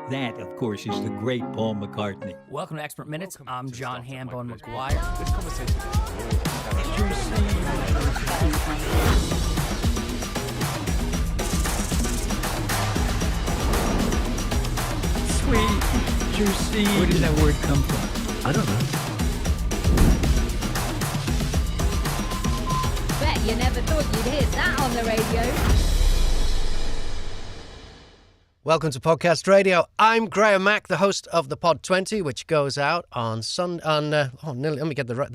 That, of course, is the great Paul McCartney. Welcome to Expert Minutes. I'm John Hambone McGuire. This conversation Sweet, juicy. Where did that word come from? I don't know. Bet you never thought you'd hear that on the radio. Welcome to Podcast Radio. I'm Graham Mack, the host of the Pod 20, which goes out on the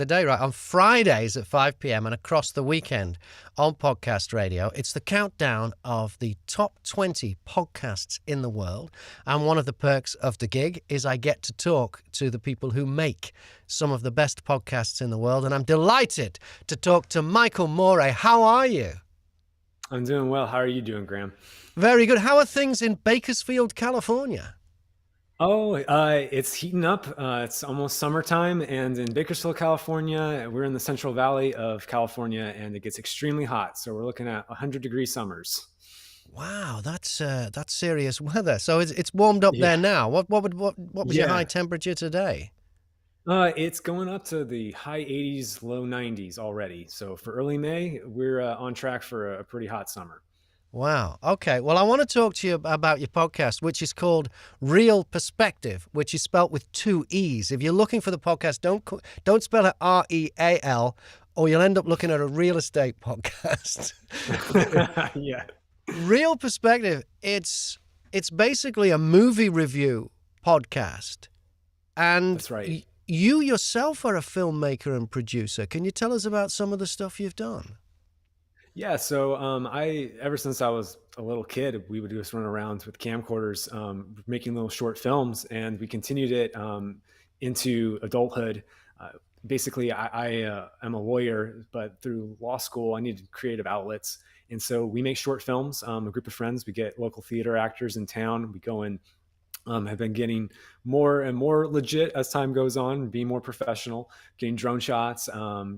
day right, on Fridays at 5 p.m. and across the weekend on Podcast Radio. It's the countdown of the top 20 podcasts in the world. And one of the perks of the gig is I get to talk to the people who make some of the best podcasts in the world. And I'm delighted to talk to Michael Morea. How are you? I'm doing well. How are you doing, Graham? Very good. How are things in Bakersfield, California? Oh, it's heating up. It's almost summertime, and in Bakersfield, California, we're in the Central Valley of California, and it gets extremely hot. So we're looking at 100-degree summers. Wow, that's serious weather. So it's warmed up there now. What was your high temperature today? It's going up to the high 80s, low 90s already. So for early May, we're on track for a pretty hot summer. Wow. Okay. Well, I want to talk to you about your podcast, which is called Real Perspective, which is spelt with two E's. If you're looking for the podcast, don't spell it R-E-A-L, or you'll end up looking at a real estate podcast. Yeah. Real Perspective. It's basically a movie review podcast, and that's right. You yourself are a filmmaker and producer. Can you tell us about some of the stuff you've done? Yeah, so ever since I was a little kid, we would just run around with camcorders, making little short films, and we continued it into adulthood. Basically, I am a lawyer, but through law school, I needed creative outlets, and so we make short films. A group of friends, we get local theater actors in town. We go and have been getting more and more legit as time goes on, being more professional, getting drone shots,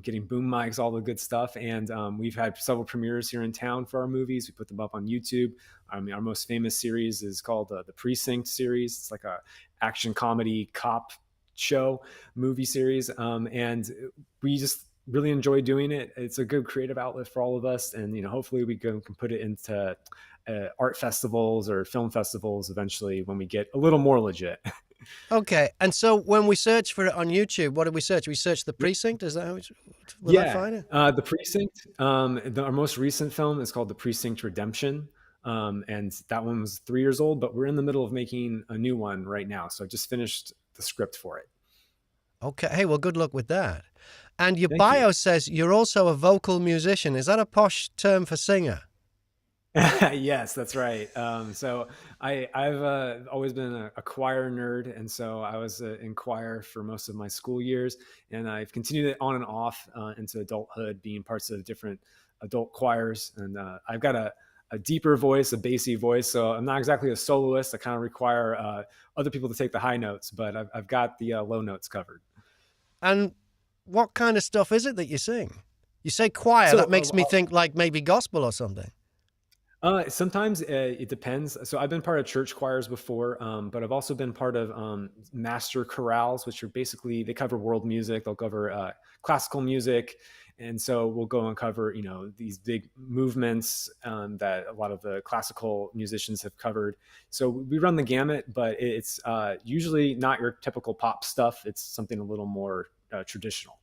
getting boom mics, all the good stuff. And we've had several premieres here in town for our movies. We put them up on YouTube. I mean, our most famous series is called the Precinct series. It's like a action comedy cop show movie series. And we just really enjoy doing it. It's a good creative outlet for all of us. And, hopefully we can put it into art festivals or film festivals eventually when we get a little more legit. Okay. And so when we search for it on YouTube, what did we search? We searched The Precinct? Is that how I find it? The Precinct. Our most recent film is called The Precinct Redemption. And that one was 3 years old, but we're in the middle of making a new one right now. So I just finished the script for it. Okay. Hey, well, good luck with that. And your bio says you're also a vocal musician. Is that a posh term for singer? Yes, that's right. So I've always been a choir nerd, and so I was in choir for most of my school years, and I've continued it on and off into adulthood, being parts of different adult choirs. And I've got a deeper voice, a bassy voice, so I'm not exactly a soloist. I kind of require other people to take the high notes, but I've got the low notes covered. And what kind of stuff is it that you sing? You say choir, so that makes me think like maybe gospel or something. Sometimes it depends. So I've been part of church choirs before, but I've also been part of master chorales, which are basically, they cover world music. They'll cover classical music. And so we'll go and cover, these big movements that a lot of the classical musicians have covered. So we run the gamut, but it's usually not your typical pop stuff. It's something a little more traditional.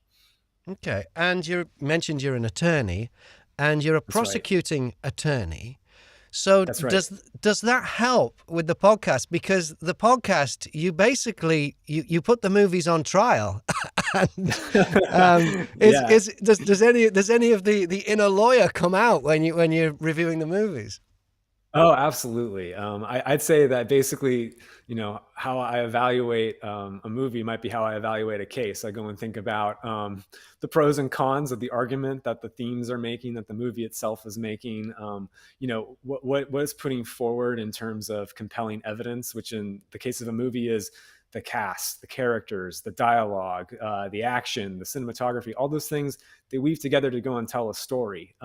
Okay. And you mentioned you're an attorney, and you're a prosecuting attorney. So does that help with the podcast? Because the podcast, you basically you put the movies on trial. And, does any of the inner lawyer come out when you're reviewing the movies? Oh, absolutely. I'd say that basically, how I evaluate a movie might be how I evaluate a case. I go and think about the pros and cons of the argument that the themes are making, that the movie itself is making. What it's putting forward in terms of compelling evidence, which in the case of a movie is the cast, the characters, the dialogue, the action, the cinematography, all those things they weave together to go and tell a story.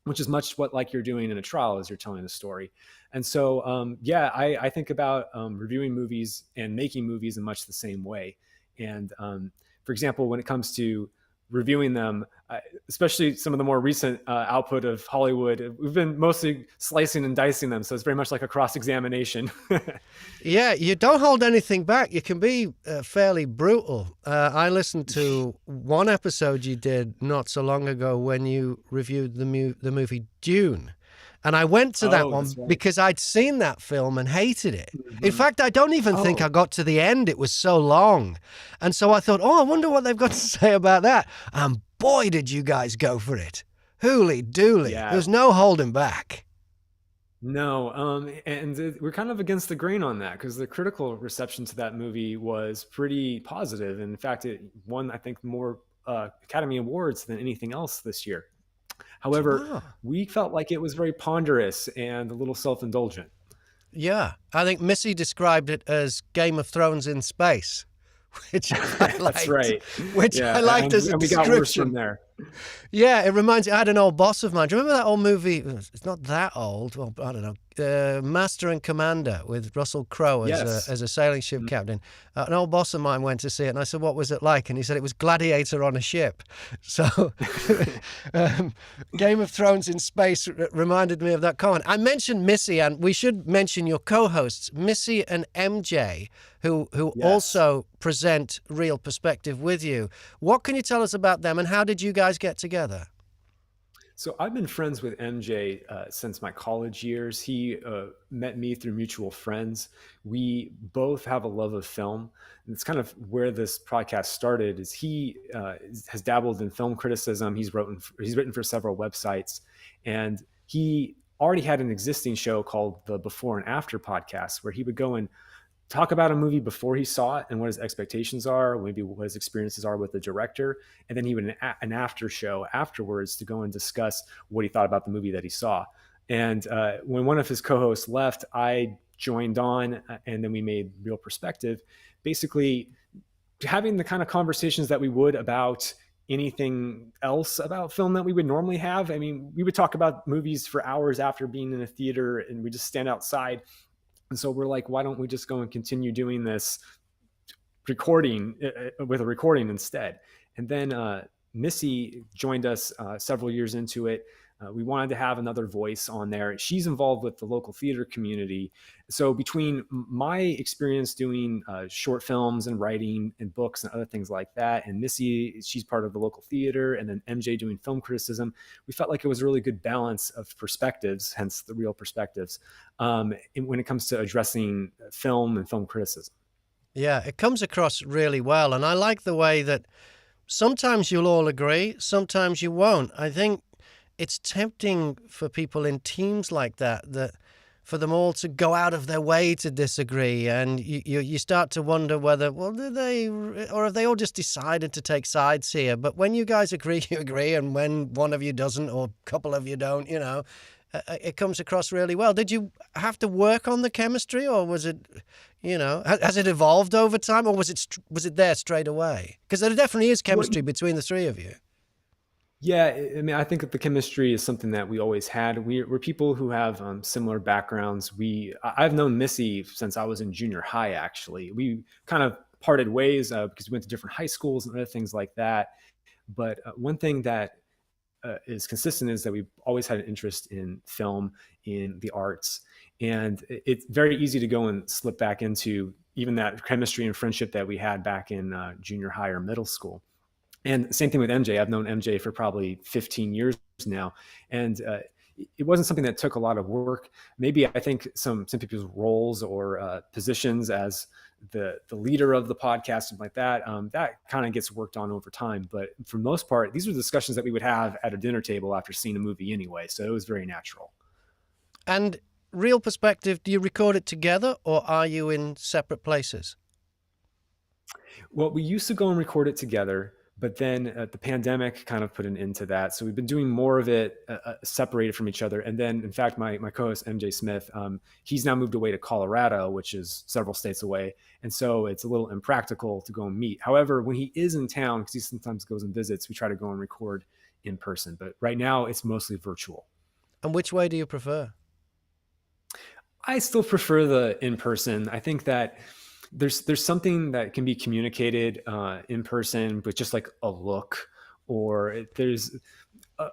Which is much what like you're doing in a trial as you're telling a story. And so, yeah, I think about reviewing movies and making movies in much the same way. And for example, when it comes to reviewing them, especially some of the more recent output of Hollywood, we've been mostly slicing and dicing them. So it's very much like a cross-examination. Yeah, you don't hold anything back. You can be fairly brutal. I listened to one episode you did not so long ago when you reviewed the movie Dune. And I went to that one That's right. because I'd seen that film and hated it. Mm-hmm. In fact, I don't even think I got to the end. It was so long. And so I thought, I wonder what they've got to say about that. And boy, did you guys go for it. Hooly dooly. Yeah. There's no holding back. No, and we're kind of against the grain on that because the critical reception to that movie was pretty positive. In fact, it won, I think, more Academy Awards than anything else this year. However, we felt like it was very ponderous and a little self-indulgent. Yeah, I think Missy described it as Game of Thrones in space, which I liked. That's right. Which I liked as a we got worse description. from there. Yeah, it reminds me. I had an old boss of mine. Do you remember that old movie? It's not that old. Well, I don't know. Master and Commander with Russell Crowe as a sailing ship captain. An old boss of mine went to see it, and I said, "What was it like?" And he said, "It was Gladiator on a ship." So, Game of Thrones in space reminded me of that comment. I mentioned Missy, and we should mention your co-hosts, Missy and MJ, who also present Real Perspective with you. What can you tell us about them, and how did you guys get together? So I've been friends with MJ since my college years. He met me through mutual friends. We both have a love of film. And it's kind of where this podcast started. Is he has dabbled in film criticism. He's written for several websites, and he already had an existing show called the Before and After podcast, where he would go and talk about a movie before he saw it and what his expectations are, maybe what his experiences are with the director. And then he would an after show afterwards to go and discuss what he thought about the movie that he saw. And when one of his co-hosts left, I joined on, and then we made Real Perspective, basically having the kind of conversations that we would about anything else about film that we would normally have. I mean, we would talk about movies for hours after being in a theater, and we just stand outside. And so we're like, why don't we just go and continue doing this recording with a recording instead? And then Missy joined us several years into it. We wanted to have another voice on there. She's involved with the local theater community. So between my experience doing short films and writing and books and other things like that, and Missy, she's part of the local theater, and then MJ doing film criticism, we felt like it was a really good balance of perspectives, hence the Real Perspectives, when it comes to addressing film and film criticism. Yeah, it comes across really well. And I like the way that sometimes you'll all agree, sometimes you won't. I think it's tempting for people in teams like that for them all to go out of their way to disagree, and you start to wonder whether, well, do they, or have they all just decided to take sides here? But when you guys agree, you agree, and when one of you doesn't, or a couple of you don't, it comes across really well. Did you have to work on the chemistry, or was it, has it evolved over time, or was it there straight away? Because there definitely is chemistry between the three of you. Yeah, I mean, I think that the chemistry is something that we always had. We're people who have similar backgrounds. I've known Missy since I was in junior high, actually. We kind of parted ways because we went to different high schools and other things like that. But one thing that is consistent is that we've always had an interest in film, in the arts. And it's very easy to go and slip back into even that chemistry and friendship that we had back in junior high or middle school. And same thing with MJ. I've known MJ for probably 15 years now. And it wasn't something that took a lot of work. Maybe I think some people's roles or positions as the leader of the podcast and like that, that kind of gets worked on over time. But for the most part, these were discussions that we would have at a dinner table after seeing a movie anyway. So it was very natural. And Real Perspective, do you record it together, or are you in separate places? Well, we used to go and record it together, but then the pandemic kind of put an end to that. So we've been doing more of it separated from each other. And then, in fact, my co-host, MJ Smith, he's now moved away to Colorado, which is several states away. And so it's a little impractical to go and meet. However, when he is in town, because he sometimes goes and visits, we try to go and record in person. But right now, it's mostly virtual. And which way do you prefer? I still prefer the in person. I think that there's something that can be communicated in person with just like a look, or there's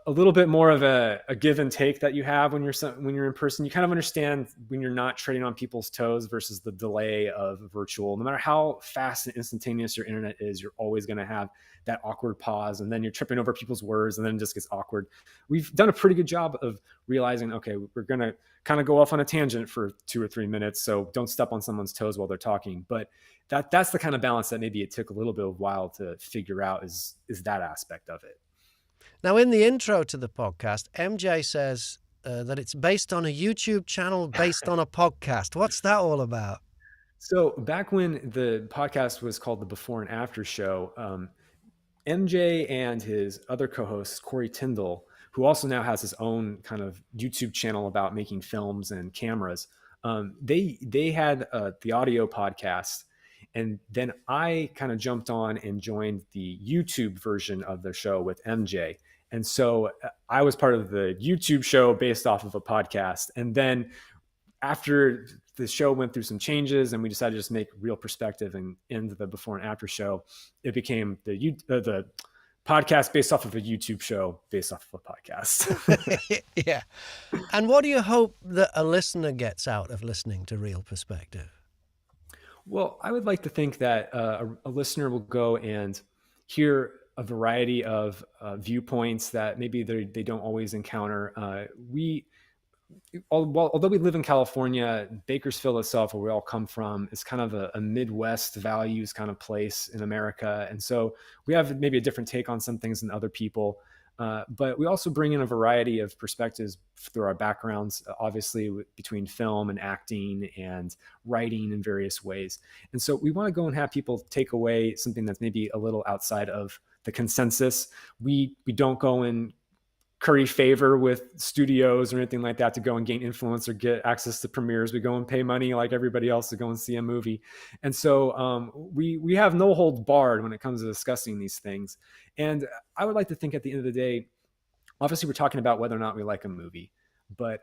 a little bit more of a give and take that you have when you're in person. You kind of understand when you're not treading on people's toes versus the delay of virtual. No matter how fast and instantaneous your internet is, you're always going to have that awkward pause, and then you're tripping over people's words, and then it just gets awkward. We've done a pretty good job of realizing, okay, we're going to kind of go off on a tangent for 2 or 3 minutes, so don't step on someone's toes while they're talking. But that's the kind of balance that maybe it took a little bit of while to figure out is that aspect of it. Now, in the intro to the podcast, MJ says that it's based on a YouTube channel based on a podcast. What's that all about? So back when the podcast was called the Before and After Show, MJ and his other co-host, Corey Tyndall, who also now has his own kind of YouTube channel about making films and cameras, they had the audio podcast. And then I kind of jumped on and joined the YouTube version of the show with MJ. And so I was part of the YouTube show based off of a podcast. And then after the show went through some changes and we decided to just make Real Perspective and end the Before and After Show, it became the podcast based off of a YouTube show based off of a podcast. Yeah. And what do you hope that a listener gets out of listening to Real Perspective? Well, I would like to think that a listener will go and hear a variety of viewpoints that maybe they don't always encounter. Although we live in California, Bakersfield itself, where we all come from, is kind of a Midwest values kind of place in America. And so we have maybe a different take on some things than other people. But we also bring in a variety of perspectives through our backgrounds, obviously between film and acting and writing in various ways. And so we want to go and have people take away something that's maybe a little outside of the consensus. We don't go and curry favor with studios or anything like that to go and gain influence or get access to premieres. We go and pay money like everybody else to go and see a movie. And so we have no holds barred when it comes to discussing these things. And I would like to think at the end of the day, obviously we're talking about whether or not we like a movie, but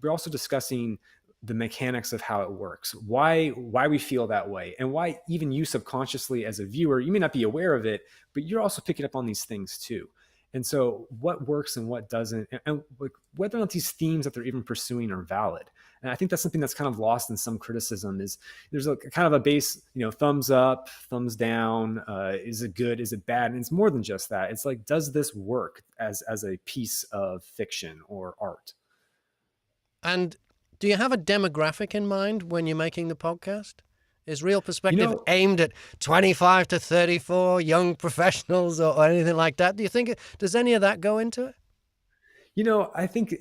we're also discussing the mechanics of how it works, why we feel that way, and why even you subconsciously as a viewer, you may not be aware of it, but you're also picking up on these things too. And so what works and what doesn't, and like whether or not these themes that they're even pursuing are valid. And I think that's something that's kind of lost in some criticism is there's a kind of a base, thumbs up, thumbs down. Is it good? Is it bad? And it's more than just that. It's like, does this work as a piece of fiction or art? And do you have a demographic in mind when you're making the podcast? Is Real Perspective aimed at 25 to 34 young professionals or anything like that? Do you think, does any of that go into it? I think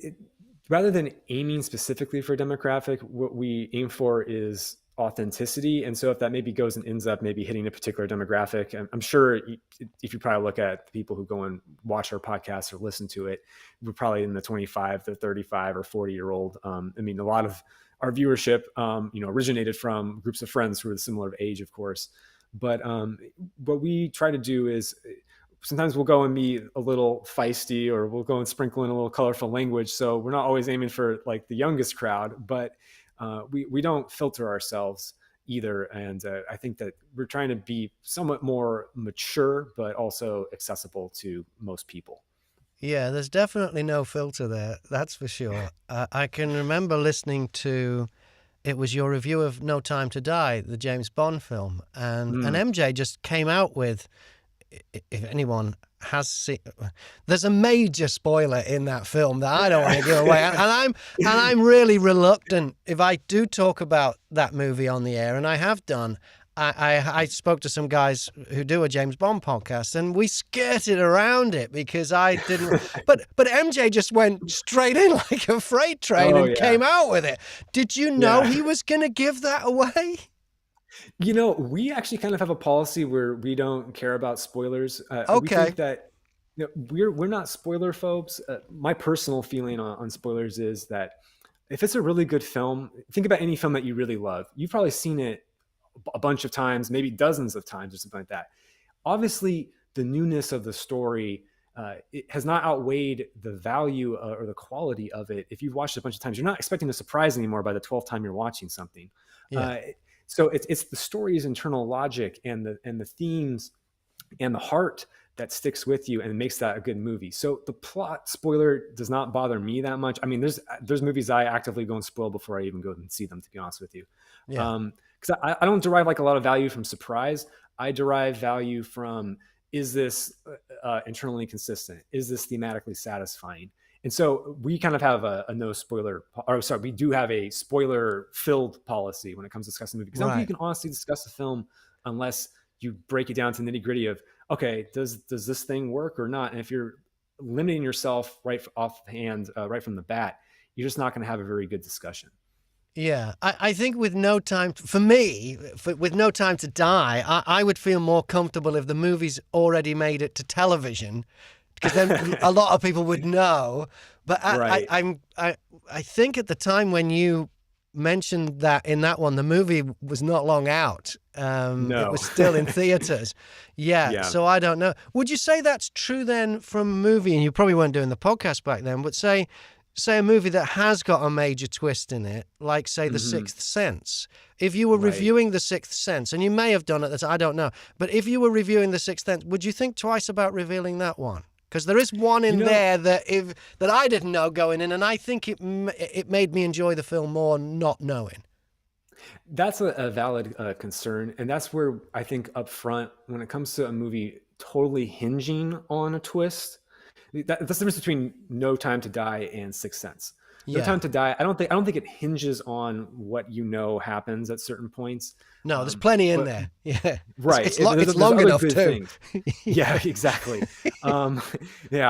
rather than aiming specifically for a demographic, what we aim for is authenticity. And so if that maybe goes and ends up maybe hitting a particular demographic, I'm sure if you probably look at the people who go and watch our podcast or listen to it, we're probably in the 25 to 35 or 40-year-old. A lot of our viewership, originated from groups of friends who are similar age, of course. But what we try to do is sometimes we'll go and be a little feisty, or we'll go and sprinkle in a little colorful language. So we're not always aiming for like the youngest crowd, but we don't filter ourselves either. And I think that we're trying to be somewhat more mature, but also accessible to most people. Yeah, there's definitely no filter there. That's for sure. I can remember listening to, it was your review of No Time to Die, the James Bond film. And MJ just came out with, if anyone has seen, there's a major spoiler in that film that I don't want to give away. And I'm really reluctant if I do talk about that movie on the air, and I have done. I spoke to some guys who do a James Bond podcast, and we skirted around it because I didn't. But MJ just went straight in like a freight train came out with it. Did you know he was going to give that away? We actually kind of have a policy where we don't care about spoilers. Okay. We think that we're not spoiler phobes. My personal feeling on spoilers is that if it's a really good film, think about any film that you really love. You've probably seen it a bunch of times, maybe dozens of times or something like that. Obviously, the newness of the story it has not outweighed the value or the quality of it. If you've watched it a bunch of times, you're not expecting a surprise anymore by the 12th time you're watching something. Yeah. So it's the story's internal logic and the themes and the heart that sticks with you and makes that a good movie. So the plot spoiler does not bother me that much. I mean, there's movies I actively go and spoil before I even go and see them, to be honest with you. Yeah. Because I don't derive like a lot of value from surprise. I derive value from, is this internally consistent? Is this thematically satisfying? And so we kind of have a no spoiler, or sorry, we do have a spoiler filled policy when it comes to discussing the movie. Because I don't think you can honestly discuss a film unless you break it down to nitty gritty of, okay, does this thing work or not? And if you're limiting yourself right off the hand, right from the bat, you're just not going to have a very good discussion. Yeah, I think with No Time, for me, with No Time to Die, I would feel more comfortable if the movie's already made it to television, because then a lot of people would know. But Right. I think at the time when you mentioned that in that one, the movie was not long out. No. It was still in theaters. Yeah, so I don't know. Would you say that's true then from a movie, and you probably weren't doing the podcast back then, but say a movie that has got a major twist in it, like, say, The Sixth Sense. If you were reviewing The Sixth Sense, and you may have done it, I don't know, but if you were reviewing The Sixth Sense, would you think twice about revealing that one? Because there is one in there that I didn't know going in, and I think it made me enjoy the film more not knowing. That's a valid concern. And that's where I think up front, when it comes to a movie totally hinging on a twist, that's the difference between No Time to Die and Sixth Sense. No Time to Die, I don't think it hinges on what happens at certain points. No, there's plenty in there. Yeah, right. It's long enough too. Yeah, exactly. Listen to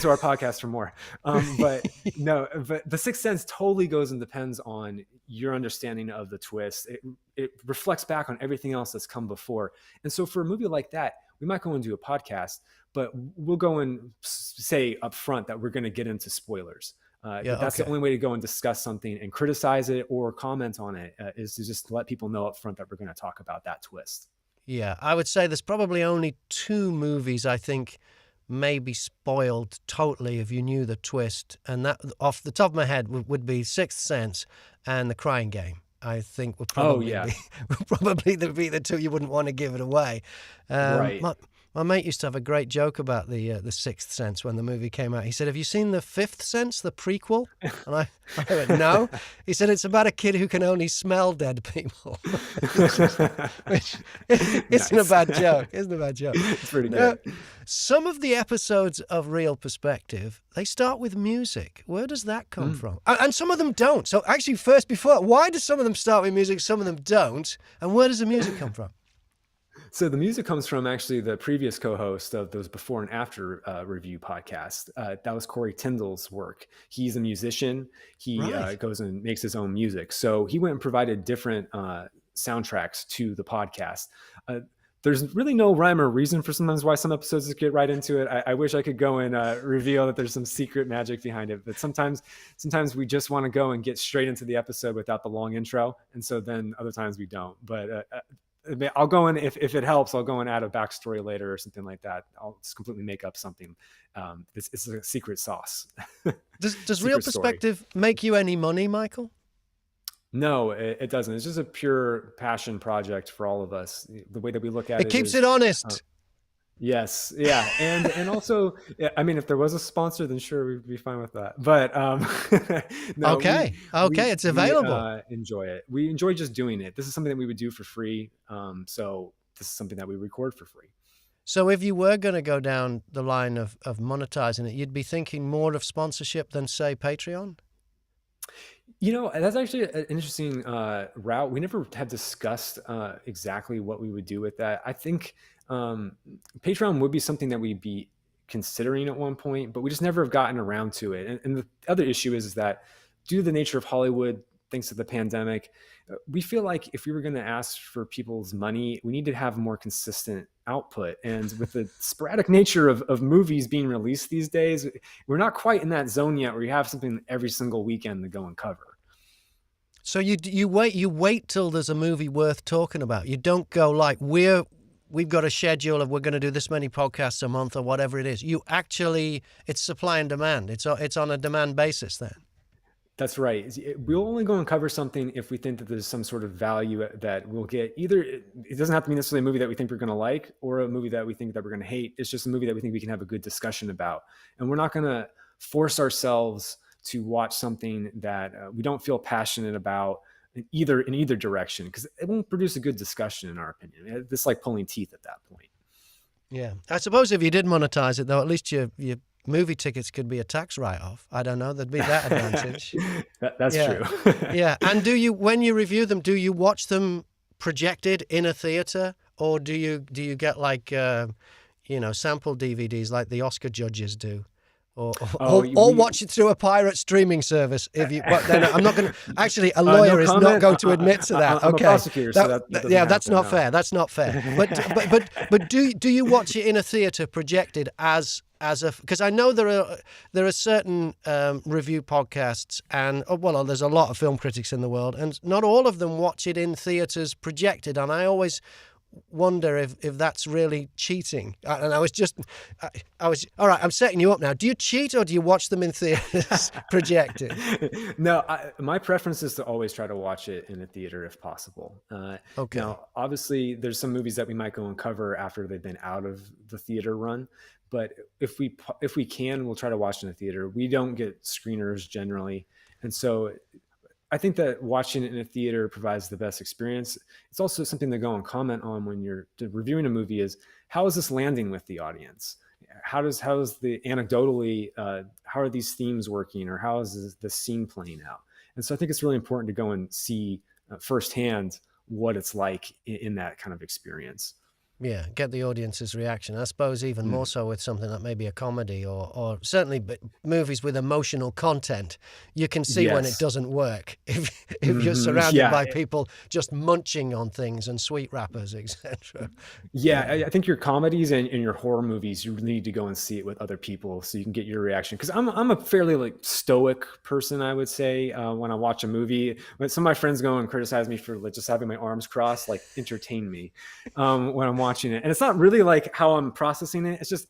our podcast for more. But the Sixth Sense totally goes and depends on your understanding of the twist. It reflects back on everything else that's come before. And so for a movie like that, we might go and do a podcast, but we'll go and say up front that we're going to get into spoilers. That's the only way to go and discuss something and criticize it or comment on it, is to just let people know up front that we're going to talk about that twist. Yeah, I would say there's probably only 2 movies I think may be spoiled totally if you knew the twist, and that off the top of my head would be Sixth Sense and The Crying Game. I think would probably be the 2 you wouldn't want to give it away. Right. My mate used to have a great joke about the Sixth Sense when the movie came out. He said, "Have you seen The Fifth Sense, the prequel?" And I went, "No." He said, "It's about a kid who can only smell dead people." Which isn't a bad joke. It's pretty good. Some of the episodes of Real Perspective, they start with music. Where does that come from? And some of them don't. So actually, why do some of them start with music, some of them don't? And where does the music come from? So the music comes from actually the previous co-host of those before and after review podcast. That was Corey Tyndall's work. He's a musician. He goes and makes his own music. So he went and provided different soundtracks to the podcast. There's really no rhyme or reason for sometimes why some episodes just get right into it. I wish I could go and reveal that there's some secret magic behind it. But sometimes we just want to go and get straight into the episode without the long intro. And so then other times we don't. But I'll go in, if it helps, I'll go and add a backstory later or something like that. I'll just completely make up something. It's a secret sauce. Does Real Perspective make you any money, Michael? No, it doesn't. It's just a pure passion project for all of us. The way that we look at it keeps it honest. Yes. Yeah. And also, I mean, if there was a sponsor, then sure, we'd be fine with that. But no, okay. It's available. We enjoy it. We enjoy just doing it. This is something that we would do for free. So this is something that we record for free. So if you were going to go down the line of monetizing it, you'd be thinking more of sponsorship than, say, Patreon? That's actually an interesting route. We never had discussed exactly what we would do with that. I think Patreon would be something that we'd be considering at one point, but we just never have gotten around to it. And the other issue is that due to the nature of Hollywood, thanks to the pandemic, we feel like if we were going to ask for people's money, we need to have more consistent output. And with the sporadic nature of movies being released these days, we're not quite in that zone yet where you have something every single weekend to go and cover. So you wait till there's a movie worth talking about. You don't go like, we're we've got a schedule of we're going to do this many podcasts a month or whatever it is. You actually, it's supply and demand. It's on a demand basis then. That's right. We'll only go and cover something if we think that there's some sort of value that we'll get. Either it doesn't have to be necessarily a movie that we think we're going to like or a movie that we think that we're going to hate. It's just a movie that we think we can have a good discussion about. And we're not going to force ourselves to watch something that we don't feel passionate about in either direction, because it won't produce a good discussion in our opinion. It's like pulling teeth at that point. Yeah. I suppose if you did monetize it, though, at least your movie tickets could be a tax write-off. I don't know. There'd be that advantage. That's true. Yeah. And when you review them, do you watch them projected in a theater, or do you get like, sample DVDs like the Oscar judges do? Or watch it through a pirate streaming service. But then I'm not going to. Actually, a lawyer is not going to admit to that. I'm okay, a prosecutor, so that that's happen, not no. fair. That's not fair. But do you watch it in a theater projected as a? Because I know there are certain review podcasts, and there's a lot of film critics in the world, and not all of them watch it in theaters projected. And I always wonder if that's really cheating. And I was all right, I'm setting you up now. Do you cheat, or do you watch them in theaters projected? No, my preference is to always try to watch it in a theater if possible. Okay. Now, obviously, there's some movies that we might go and cover after they've been out of the theater run. But if we can, we'll try to watch in a theater. We don't get screeners generally. And so I think that watching it in a theater provides the best experience. It's also something to go and comment on when you're reviewing a movie is, how is this landing with the audience? How is the anecdotally, how are these themes working, or how is the scene playing out? And so I think it's really important to go and see firsthand what it's like in that kind of experience. Yeah, get the audience's reaction. I suppose even more so with something that may be a comedy or certainly movies with emotional content. You can see when it doesn't work if you're surrounded by people just munching on things and sweet wrappers, etc. Yeah, I think your comedies and your horror movies, you really need to go and see it with other people so you can get your reaction. Because I'm a fairly stoic person, I would say, when I watch a movie. When some of my friends go and criticize me for just having my arms crossed, entertain me when I'm watching it. And it's not really how I'm processing it. It's just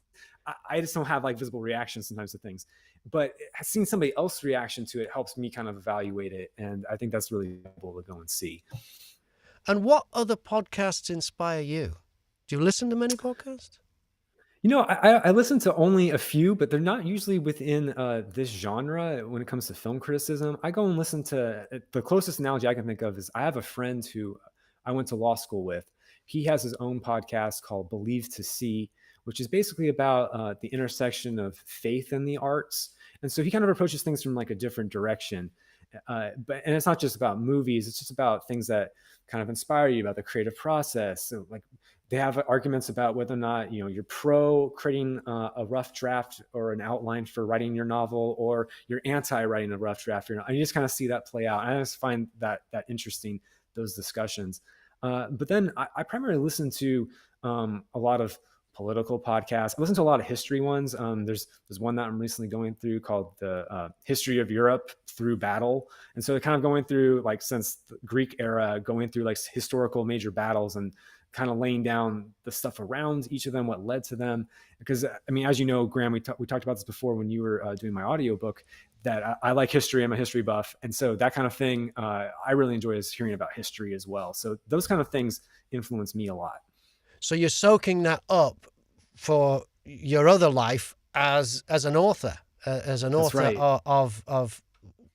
I just don't have visible reactions sometimes to things. But seeing somebody else's reaction to it helps me kind of evaluate it. And I think that's really cool to go and see. And what other podcasts inspire you? Do you listen to many podcasts? I listen to only a few, but they're not usually within this genre when it comes to film criticism. I go and listen to the closest analogy I can think of is I have a friend who I went to law school with. He has his own podcast called Believe to See, which is basically about the intersection of faith and the arts. And so he kind of approaches things from a different direction. And it's not just about movies. It's just about things that kind of inspire you about the creative process. So they have arguments about whether or not, you're pro creating a rough draft or an outline for writing your novel, or you're anti writing a rough draft. And you just kind of see that play out. I just find that interesting, those discussions. But then I primarily listen to a lot of political podcasts. I listen to a lot of history ones. There's one that I'm recently going through called the History of Europe Through Battle. And so they're kind of going through since the Greek era, going through historical major battles and kind of laying down the stuff around each of them, what led to them. Because as you know, Graham, we talked about this before when you were doing my audiobook, that I like history. I'm a history buff. And so that kind of thing, I really enjoy is hearing about history as well. So those kind of things influence me a lot. So you're soaking that up for your other life as an author, right. of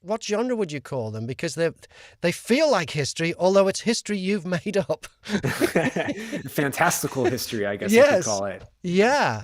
what genre would you call them? Because they feel like history, although it's history you've made up. Fantastical history, I guess you could call it. Yeah.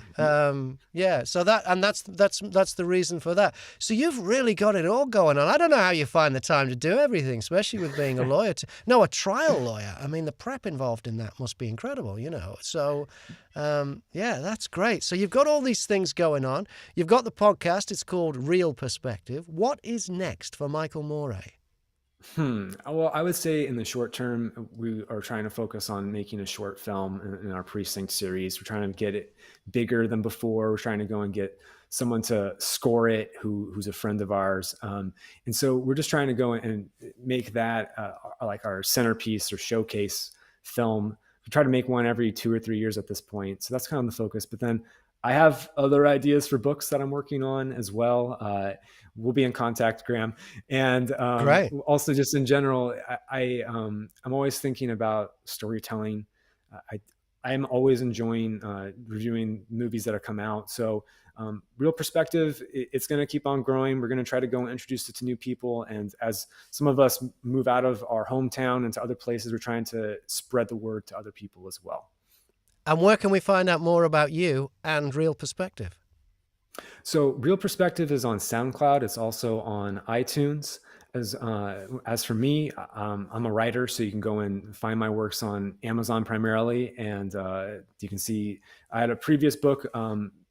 So that's the reason for that. So you've really got it all going on. I don't know how you find the time to do everything, especially with being a lawyer. A trial lawyer. The prep involved in that must be incredible, So, that's great. So you've got all these things going on. You've got the podcast. It's called Real Perspective. What is next for Michael Morea? Well, I would say in the short term, we are trying to focus on making a short film in our Precinct series. We're trying to get it bigger than before. We're trying to go and get someone to score it who's a friend of ours. And so we're just trying to go and make that our centerpiece or showcase film we try to make one every 2 or 3 years at this point. So that's kind of the focus. But then I have other ideas for books that I'm working on as well. We'll be in contact, Graham. And Great. also just in general, I'm always thinking about storytelling. I'm always enjoying reviewing movies that have come out. So Real Perspective, it's going to keep on growing. We're going to try to go and introduce it to new people. And as some of us move out of our hometown into other places, we're trying to spread the word to other people as well. And where can we find out more about you and Real Perspective? So Real Perspective is on SoundCloud. It's also on iTunes. As for me, I'm a writer, so you can go and find my works on Amazon primarily. And you can see I had a previous book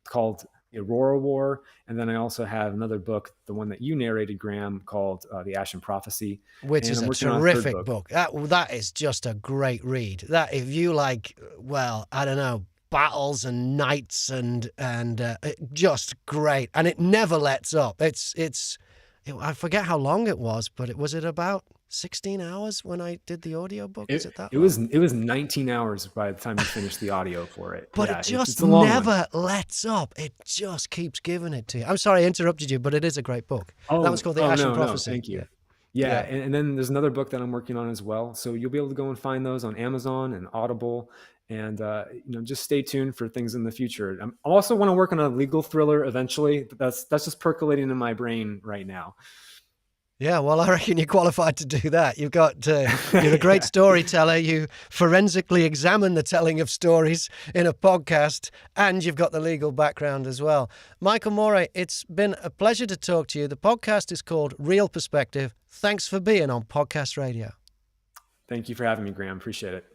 called Aurora War. And then I also have another book, the one that you narrated, Graham, called The Ashen Prophecy. Which and is I'm a working on third terrific book. That is just a great read. That if you like, well, I don't know, battles and knights and just great. And it never lets up. I forget how long it was, but was it about 16 hours when I did the audiobook? Is it that it long? was 19 hours by the time you finished the audio for it. But Yeah, it just it's a long one. never lets up. It just keeps giving it to you. I'm sorry I interrupted you, but it is a great book. That one's called The Ashen no, Prophecy. thank you. Yeah. Yeah. And then there's another book that I'm working on as well. So you'll be able to go and find those on Amazon and Audible. And just stay tuned for things in the future. I also want to work on a legal thriller eventually. But that's just percolating in my brain right now. Yeah, well, I reckon you're qualified to do that. You're a great storyteller. You forensically examine the telling of stories in a podcast, and you've got the legal background as well. Michael Morea, it's been a pleasure to talk to you. The podcast is called Real Perspective. Thanks for being on Podcast Radio. Thank you for having me, Graham. Appreciate it.